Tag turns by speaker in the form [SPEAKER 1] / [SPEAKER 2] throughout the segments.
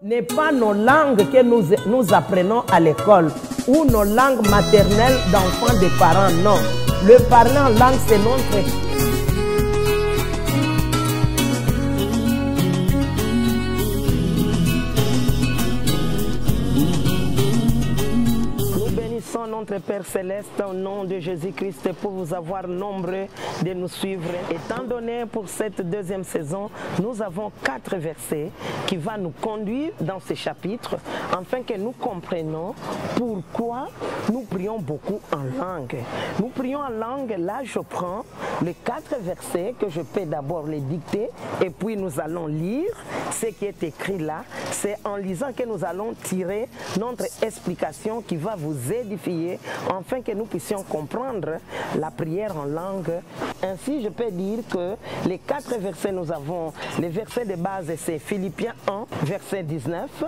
[SPEAKER 1] N'est pas nos langues que nous apprenons à l'école ou nos langues maternelles d'enfants des parents, non. Le parler en langue, c'est notre... Notre Père Céleste, au nom de Jésus-Christ, pour vous avoir nombreux de nous suivre. Étant donné pour cette deuxième saison, nous avons 4 versets qui vont nous conduire dans ces chapitres, afin que nous comprenions pourquoi nous prions beaucoup en langue. Nous prions en langue, là je prends les 4 versets que je peux d'abord les dicter, et puis nous allons lire ce qui est écrit là. C'est en lisant que nous allons tirer notre explication qui va vous édifier, afin que nous puissions comprendre la prière en langue. Ainsi, je peux dire que les 4 versets, nous avons les versets de base, c'est Philippiens 1, verset 19,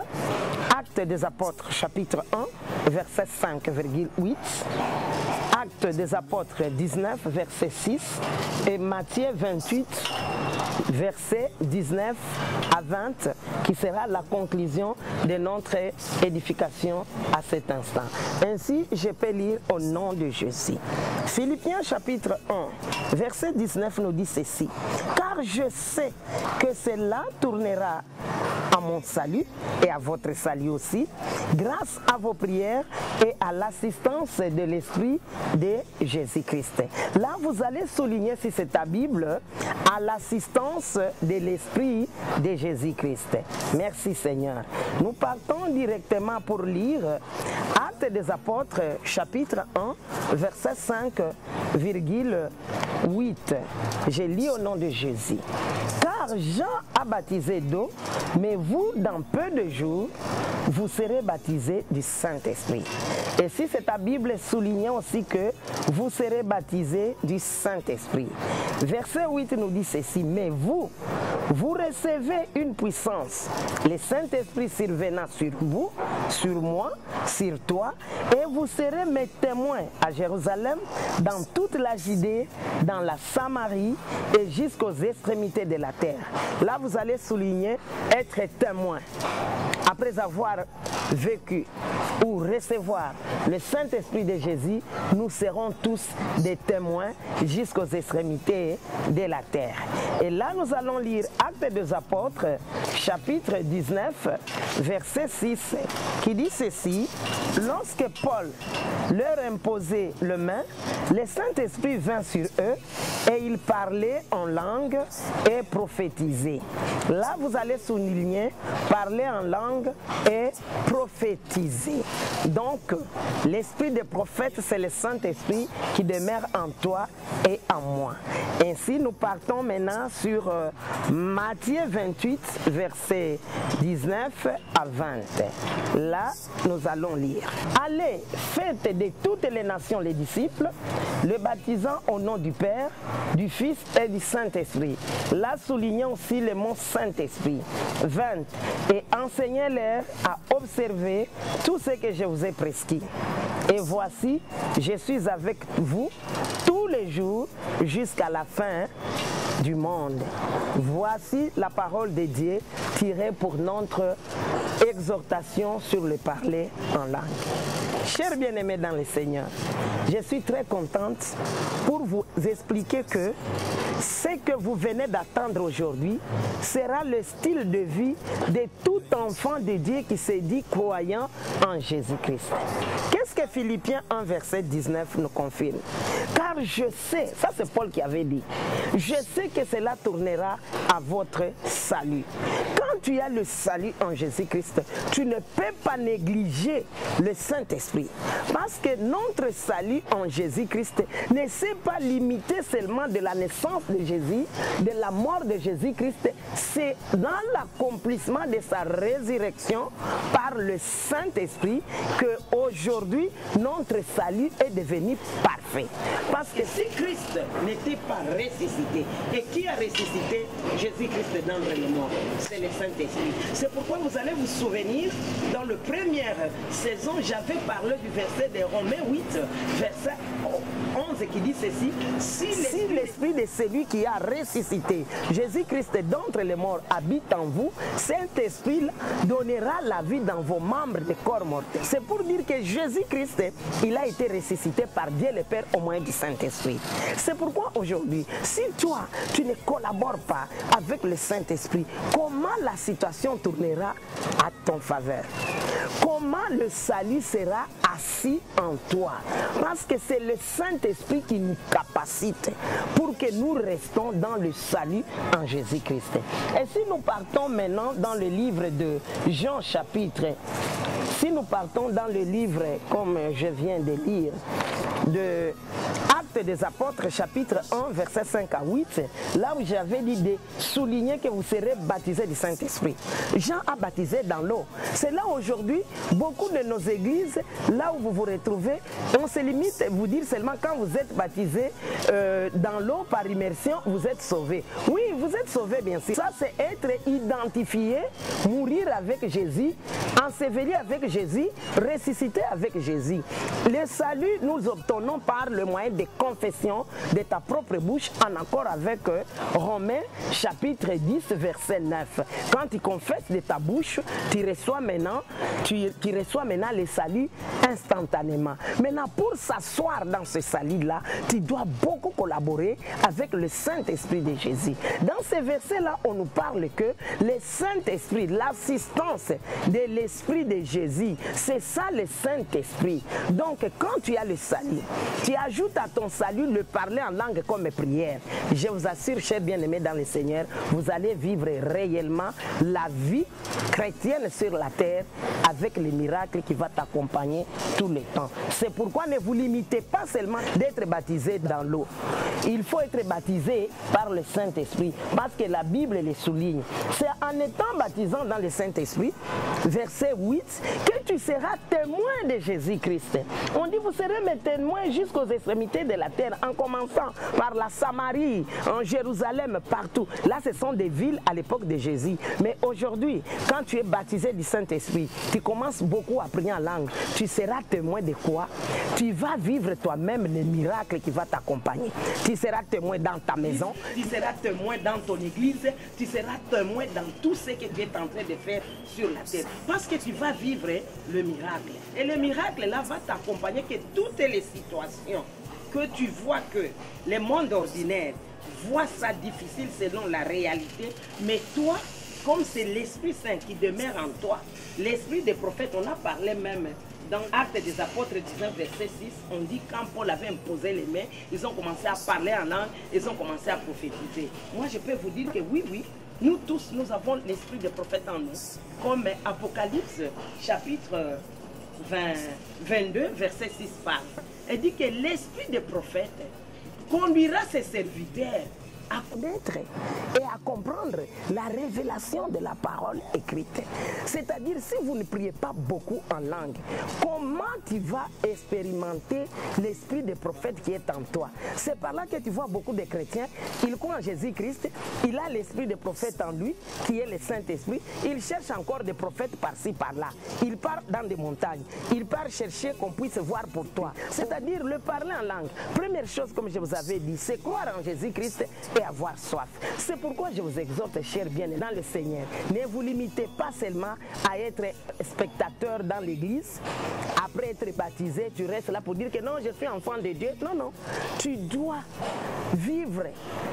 [SPEAKER 1] Actes des Apôtres, chapitre 1, verset 5,8, Actes des Apôtres 19, verset 6, et Matthieu 28, verset 19 à 20, qui sera la conclusion de notre édification à cet instant. Ainsi, je peux lire au nom de Jésus. Philippiens chapitre 1, verset 19 nous dit ceci. Car je sais que cela tournera à mon salut et à votre salut aussi, grâce à vos prières et à l'assistance de l'Esprit de Jésus-Christ. Là, vous allez souligner, si c'est ta Bible, à l'assistance de l'Esprit de Jésus-Christ. Merci Seigneur. Nous partons directement pour lire Actes des Apôtres, chapitre 1, verset 5,8. Je lis au nom de Jésus. Car Jean a baptisé d'eau, mais vous, dans peu de jours, vous serez baptisés du Saint-Esprit. Et si c'est ta Bible, soulignons aussi que vous serez baptisés du Saint-Esprit. Verset 8 nous dit ceci. Mais vous, vous recevez une puissance, le Saint-Esprit survenant sur vous, sur moi, sur toi, et vous serez mes témoins à Jérusalem, dans toute la Judée, dans la Samarie et jusqu'aux extrémités de la terre. Là, vous allez souligner être témoin. Après avoir vécu ou recevoir le Saint-Esprit de Jésus, nous serons tous des témoins jusqu'aux extrémités de la terre. Et là, nous allons lire Actes des Apôtres, chapitre 19, verset 6, qui dit ceci. Lorsque Paul leur imposait le main, le Saint-Esprit vint sur eux et ils parlaient en langue et prophétisaient. Là, vous allez souligner parler en langue et prophétiser. Donc, l'esprit des prophètes, c'est le Saint-Esprit qui demeure en toi et en moi. Ainsi, nous partons maintenant sur Matthieu 28, verset 19 à 20. Là, nous allons lire. Allez, faites de toutes les nations les disciples, le baptisant au nom du Père, du Fils et du Saint-Esprit. Là, soulignons aussi le mot Saint-Esprit. 20. Et enseignez-leur à observer tout ce que je vous ai prescrit. Et voici, je suis avec vous tous les jours jusqu'à la fin du monde. Voici la parole de Dieu tirée pour notre exhortation sur le parler en langue. Chers bien-aimés dans le Seigneur, je suis très contente pour vous expliquer que ce que vous venez d'attendre aujourd'hui sera le style de vie de tout enfant de Dieu qui se dit croyant en Jésus-Christ. Qu'est-ce que Philippiens 1, verset 19 nous confirme? Car je sais, ça c'est Paul qui avait dit, je sais que cela tournera à votre salut. Quand tu as le salut en Jésus-Christ, tu ne peux pas négliger le Saint-Esprit. Parce que notre salut en Jésus-Christ ne s'est pas limité seulement de la naissance de Jésus, de la mort de Jésus-Christ. C'est dans l'accomplissement de sa résurrection par le Saint-Esprit qu'aujourd'hui notre salut est devenu parfait. Parce que si Christ n'était pas ressuscité, et qui a ressuscité Jésus-Christ d'entre les morts? C'est le Saint-Esprit. Saint-Esprit. C'est pourquoi vous allez vous souvenir, dans la première saison, j'avais parlé du verset de Romains 8, verset 11 qui dit ceci: si l'Esprit de celui qui a ressuscité Jésus-Christ d'entre les morts habite en vous, Saint-Esprit donnera la vie dans vos membres de corps mortels. C'est pour dire que Jésus-Christ, il a été ressuscité par Dieu le Père au moyen du Saint-Esprit. C'est pourquoi aujourd'hui, si toi, tu ne collabores pas avec le Saint-Esprit, comment la situation tournera à ton faveur? Comment le salut sera assis en toi? Parce que c'est le Saint-Esprit qui nous capacite pour que nous restons dans le salut en Jésus-Christ. Et si nous partons maintenant dans le livre de Jean chapitre, si nous partons dans le livre, comme je viens de lire, de Actes des Apôtres chapitre 1 verset 5 à 8, là où j'avais dit de souligner que vous serez baptisés du Saint-Esprit. Jean a baptisé dans l'eau. C'est là aujourd'hui, beaucoup de nos églises, là où vous vous retrouvez, on se limite à vous dire seulement quand vous êtes baptisé dans l'eau par immersion, vous êtes sauvé. Oui, vous êtes sauvé bien sûr. Ça c'est être identifié, mourir avec Jésus, ensevelir avec Jésus, ressusciter avec Jésus. Le salut, nous obtenons par le moyen de confession de ta propre bouche, en accord avec Romains chapitre 10 verset 9. Quand tu confesses de ta bouche, tu reçois maintenant le salut instantanément. Maintenant, pour s'asseoir dans ce salut-là, tu dois beaucoup collaborer avec le Saint-Esprit de Jésus. Dans ces versets-là, on nous parle que le Saint-Esprit, l'assistance de l'Esprit de Jésus, c'est ça le Saint-Esprit. Donc, quand tu as le salut, tu ajoutes à ton salut le parler en langue comme prière. Je vous assure, chers bien-aimés dans le Seigneur, vous allez vivre réellement la vie chrétienne sur la terre avec les miracles qui vont t'accompagner tout le temps. C'est pourquoi ne vous limitez pas seulement d'être baptisé dans l'eau. Il faut être baptisé par le Saint-Esprit parce que la Bible le souligne. C'est en étant baptisant dans le Saint-Esprit, verset 8, que tu seras témoin de Jésus-Christ. On dit vous serez mes témoins jusqu'aux extrémités de la terre, en commençant par la Samarie, en Jérusalem, partout. Là, ce sont des villes à l'époque de Jésus. Mais aujourd'hui, quand tu es baptisé du Saint-Esprit, tu commences beaucoup à prier en langue. Tu seras témoin de quoi? Tu vas vivre toi-même les miracles qui vont t'accompagner. Tu seras témoin dans ta maison, tu seras témoin dans ton église, tu seras témoin dans tout ce que tu es en train de faire sur la terre. Parce que tu vas vivre le miracle. Et le miracle là va t'accompagner que toutes les situations que tu vois que le monde ordinaire voit ça difficile selon la réalité, mais toi, comme c'est l'Esprit Saint qui demeure en toi, l'Esprit des prophètes, on a parlé même dans Actes des Apôtres 19 verset 6, on dit quand Paul avait imposé les mains, ils ont commencé à parler en langue, ils ont commencé à prophétiser. Moi je peux vous dire que oui, nous tous, nous avons l'Esprit des prophètes en nous, comme Apocalypse chapitre 22 verset 6 parle. Elle dit que l'Esprit des prophètes conduira ses serviteurs à connaître et à comprendre la révélation de la parole écrite. C'est-à-dire, si vous ne priez pas beaucoup en langue, comment tu vas expérimenter l'esprit des prophètes qui est en toi? C'est par là que tu vois beaucoup de chrétiens, ils croient en Jésus-Christ, il a l'esprit des prophètes en lui, qui est le Saint-Esprit, il cherche encore des prophètes par-ci, par-là. Il part dans des montagnes, il part chercher qu'on puisse voir pour toi. C'est-à-dire, le parler en langue. Première chose, comme je vous avais dit, c'est croire en Jésus-Christ et avoir soif. C'est pourquoi je vous exhorte, chers bien-aimés dans le Seigneur, ne vous limitez pas seulement à être spectateur dans l'église. Après être baptisé, tu restes là pour dire que non, je suis enfant de Dieu. Non, non. Tu dois vivre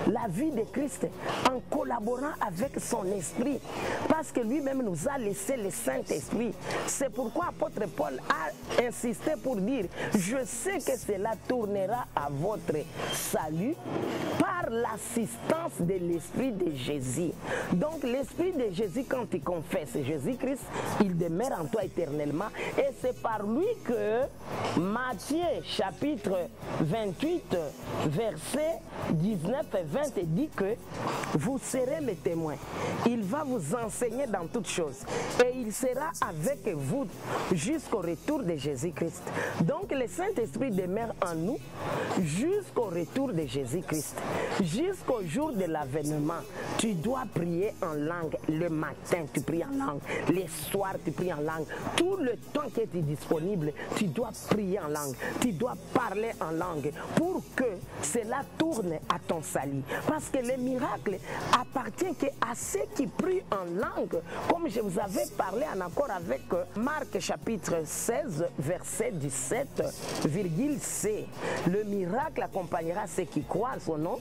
[SPEAKER 1] la vie de Christ en collaborant avec son esprit. Parce que lui-même nous a laissé le Saint-Esprit. C'est pourquoi apôtre Paul a insisté pour dire, je sais que cela tournera à votre salut par l'assistance de l'Esprit de Jésus. Donc l'Esprit de Jésus, quand tu confesses Jésus-Christ, il demeure en toi éternellement. Et c'est par lui que Matthieu chapitre 28 verset 19 et 20 dit que vous serez mes témoins. Il va vous enseigner dans toutes choses et il sera avec vous jusqu'au retour de Jésus-Christ. Donc le Saint-Esprit demeure en nous jusqu'au retour de Jésus-Christ. Jusqu'au jusqu'au jour de l'avènement, tu dois prier en langue. Le matin, tu pries en langue. Les soirs, tu pries en langue. Tout le temps qui est disponible, tu dois prier en langue. Tu dois parler en langue pour que cela tourne à ton salut. Parce que le miracle appartient à ceux qui prient en langue. Comme je vous avais parlé en accord avec Marc chapitre 16, verset 17,c. Le miracle accompagnera ceux qui croient en son nom.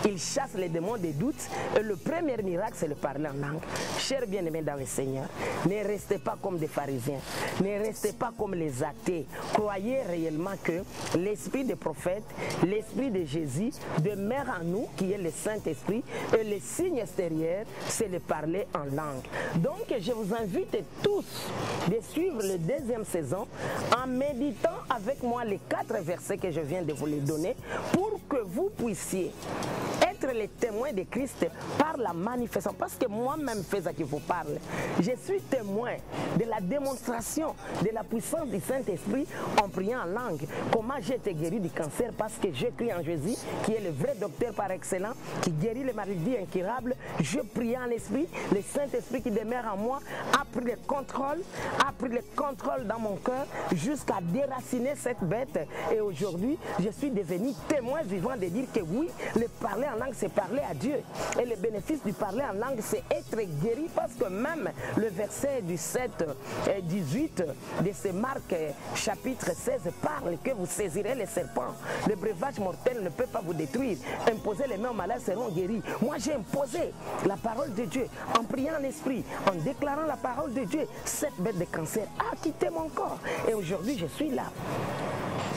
[SPEAKER 1] Il chasse les démons des doutes. Et le premier miracle, c'est le parler en langue. Chers bien-aimés dans le Seigneur, ne restez pas comme des pharisiens. Ne restez pas comme les athées. Croyez réellement que l'esprit des prophètes, l'esprit de Jésus demeure en nous, qui est le Saint-Esprit. Et le signe extérieur, c'est le parler en langue. Donc, je vous invite tous de suivre la deuxième saison en méditant avec moi les 4 versets que je viens de vous les donner pour que vous puissiez être les témoins de Christ par la manifestation. Parce que moi-même, fais à qui vous parle, je suis témoin de la démonstration de la puissance du Saint-Esprit en priant en langue. Comment j'ai été guéri du cancer? Parce que je crie en Jésus, qui est le vrai docteur par excellence, qui guérit les maladies incurables. Je prie en esprit, le Saint-Esprit qui demeure en moi a pris le contrôle dans mon cœur jusqu'à déraciner cette bête. Et aujourd'hui, je suis devenu témoin vivant de dire que oui, le parler en langue, c'est parler à Dieu. Et le bénéfice du parler en langue, c'est être guéri, parce que même le verset du 7 et 18 de ce Marc chapitre 16 parle que vous saisirez les serpents. Le breuvage mortel ne peut pas vous détruire. Imposez les mains aux malades, seront guéris. Moi, j'ai imposé la parole de Dieu en priant en esprit, en déclarant la parole de Dieu. Cette bête de cancer a quitté mon corps. Et aujourd'hui, je suis là.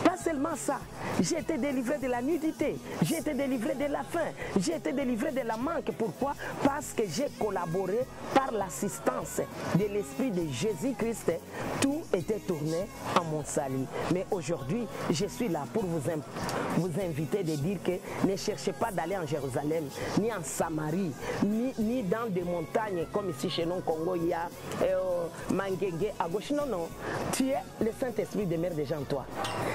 [SPEAKER 1] Pas seulement ça, j'ai été délivré de la nudité, j'ai été délivré de la faim, j'ai été délivré de la manque. Pourquoi? Parce que j'ai collaboré par l'assistance de l'Esprit de Jésus-Christ. Tout était tourné en mon salut. Mais aujourd'hui, je suis là pour vous inviter de dire que ne cherchez pas d'aller en Jérusalem, ni en Samarie, ni dans des montagnes comme ici chez nous, Congo, il y a Manguengue, à gauche. Non, non. Tu es le Saint-Esprit demeure déjà en toi.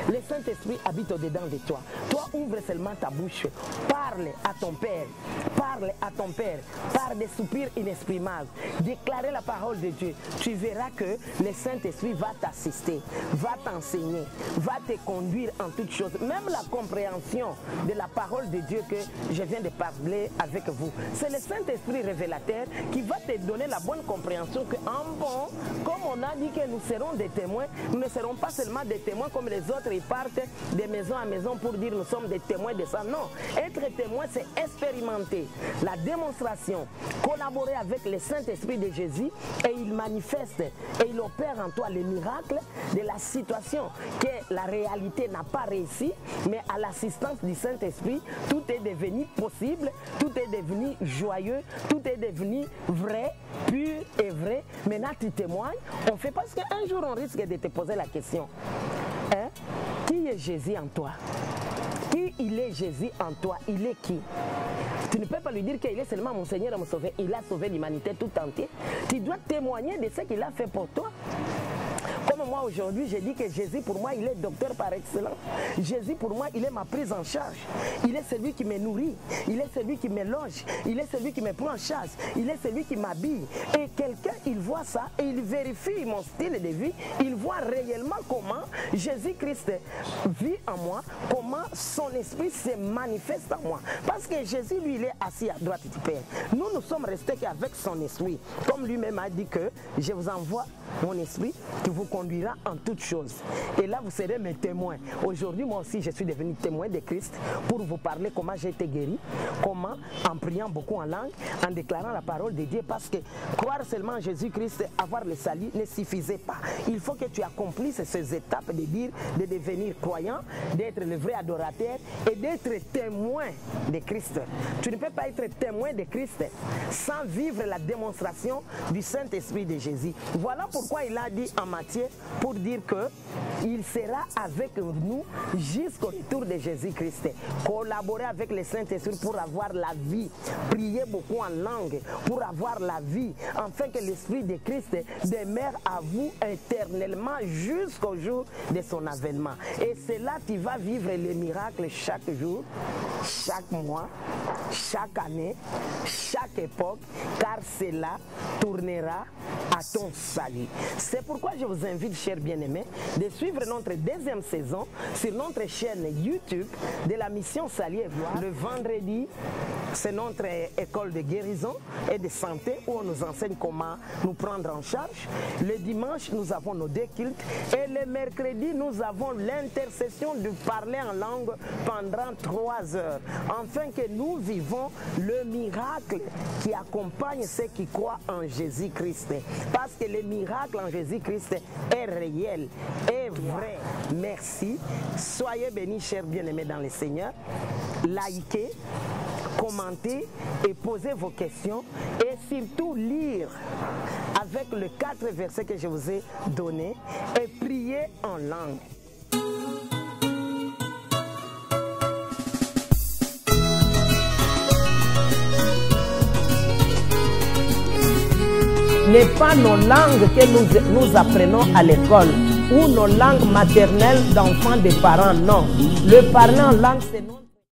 [SPEAKER 1] Le Saint-Esprit habite au-dedans de toi. Toi, ouvre seulement ta bouche. Parle à ton Père. Parle à ton Père. Par des soupirs inexprimables. Déclarer la parole de Dieu. Tu verras que le Saint-Esprit va t'assister, va t'enseigner, va te conduire en toutes choses. Même la compréhension de la parole de Dieu que je viens de parler avec vous. C'est le Saint-Esprit révélateur qui va te donner la bonne compréhension que, en bon, comme on a dit que nous serons des témoins, nous ne serons pas seulement des témoins comme les autres, ils partent de maison à maison pour dire nous sommes des témoins de ça. Non, être témoin, c'est expérimenter la démonstration, collaborer avec le Saint-Esprit de Jésus, et il manifeste et il opère en toi les miracles de la situation que la réalité n'a pas réussi, mais à l'assistance du Saint-Esprit, tout est devenu possible, tout est devenu joyeux, tout est devenu vrai, pur et vrai. Maintenant tu témoignes, on fait, parce qu'un jour on risque de te poser la question, hein? Qui est Jésus en toi? Qui il est Jésus en toi? Il est qui? Tu ne peux pas lui dire qu'il est seulement mon Seigneur et mon Sauveur. Il a sauvé l'humanité tout entière. Tu dois témoigner de ce qu'il a fait pour toi. Comme moi aujourd'hui, j'ai dit que Jésus pour moi, il est docteur par excellence. Jésus pour moi, il est ma prise en charge. Il est celui qui me nourrit. Il est celui qui me loge. Il est celui qui me prend en charge. Il est celui qui m'habille. Et quelqu'un, il voit ça et il vérifie mon style de vie. Il voit réellement comment Jésus-Christ vit en moi, comment son esprit se manifeste en moi. Parce que Jésus, lui, il est assis à droite du Père. Nous, nous sommes restés qu'avec son esprit. Comme lui-même a dit que je vous envoie mon esprit qui vous conduira en toutes choses. Et là, vous serez mes témoins. Aujourd'hui, moi aussi, je suis devenu témoin de Christ pour vous parler comment j'ai été guéri, comment, en priant beaucoup en langue, en déclarant la parole de Dieu, parce que croire seulement en Jésus-Christ, avoir le salut, ne suffisait pas. Il faut que tu accomplisses ces étapes de dire, de devenir croyant, d'être le vrai adorateur et d'être témoin de Christ. Tu ne peux pas être témoin de Christ sans vivre la démonstration du Saint-Esprit de Jésus. Voilà pourquoi il a dit en Matthieu pour dire que il sera avec nous jusqu'au retour de Jésus-Christ. Collaborer avec le Saint-Esprit pour avoir la vie. Priez beaucoup en langue pour avoir la vie, afin que l'Esprit de Christ demeure à vous éternellement jusqu'au jour de son avènement. Et c'est là que tu vas vivre les miracles chaque jour, chaque mois, chaque année, chaque époque, car cela tournera à ton salut. C'est pourquoi je vous invite, chers bien-aimés, de suivre notre deuxième saison sur notre chaîne YouTube de la mission Salut et Gloire. Le vendredi, c'est notre école de guérison et de santé où on nous enseigne comment nous prendre en charge. Le dimanche, nous avons nos deux cultes et le mercredi, nous avons l'intercession de parler en langue pendant 3 heures, afin que nous vivons le miracle qui accompagne ceux qui croient en Jésus-Christ. Parce que le miracle en Jésus-Christ est réel, est vrai. Merci. Soyez bénis, chers bien-aimés dans le Seigneur. Likez, commentez et posez vos questions. Et surtout lire avec les 4 versets que je vous ai donnés et prier en langue. N'est pas nos langues que nous apprenons à l'école ou nos langues maternelles d'enfants des parents, non. Le parler en langue, c'est non.